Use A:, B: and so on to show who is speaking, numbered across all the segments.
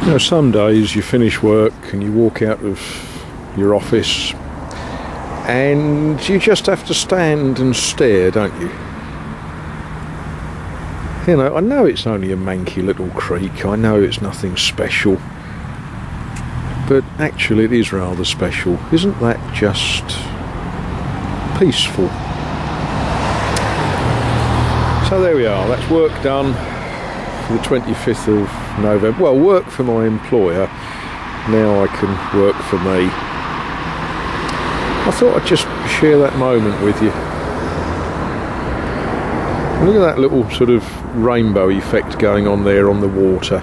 A: You know, some days you finish work and you walk out of your office and you just have to stand and stare, don't you? You know, I know it's only a manky little creek, I know it's nothing special, but actually it is rather special. Isn't that just peaceful? So there we are, that's work done for the 25th of November. Well, work for my employer, now I can work for me. I thought I'd just share that moment with you. Look at that little sort of rainbow effect going on there on the water.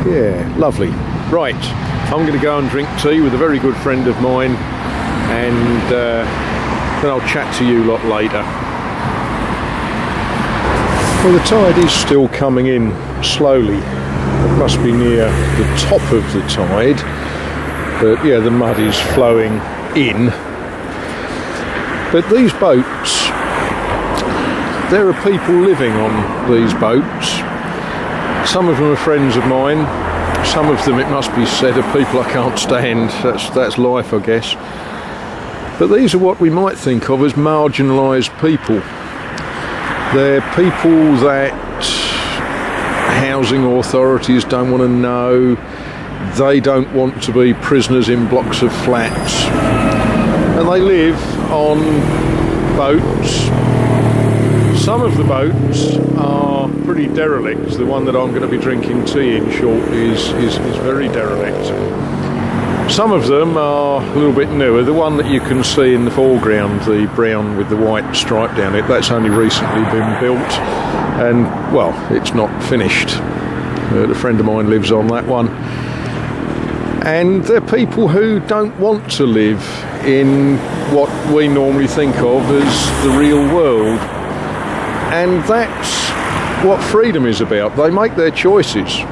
A: Yeah, lovely. Right, I'm going to go and drink tea with a very good friend of mine, and then I'll chat to you a lot later. Well, the tide is still coming in slowly. It must be near the top of the tide, but yeah, the mud is flowing in. But these boats, there are people living on these boats. Some of them are friends of mine. Some of them, it must be said, are people I can't stand. That's life, I guess. But these are what we might think of as marginalised people. They're people that housing authorities don't want to know. They don't want to be prisoners in blocks of flats. And they live on boats. Some of the boats are pretty derelict. The one that I'm going to be drinking tea in shortly is very derelict. Some of them are a little bit newer. The one that you can see in the foreground, the brown with the white stripe down it, that's only recently been built, and well, it's not finished. A friend of mine lives on that one. And they're people who don't want to live in what we normally think of as the real world. And that's what freedom is about. They make their choices,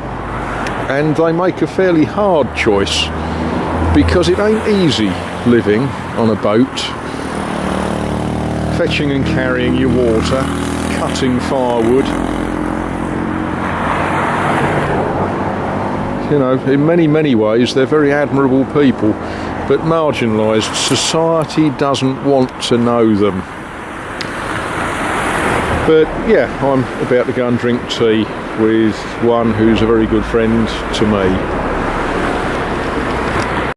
A: and they make a fairly hard choice, because it ain't easy living on a boat, fetching and carrying your water, cutting firewood. You know, in many, many ways, they're very admirable people, but marginalised. Society doesn't want to know them. But yeah, I'm about to go and drink tea with one who's a very good friend to me.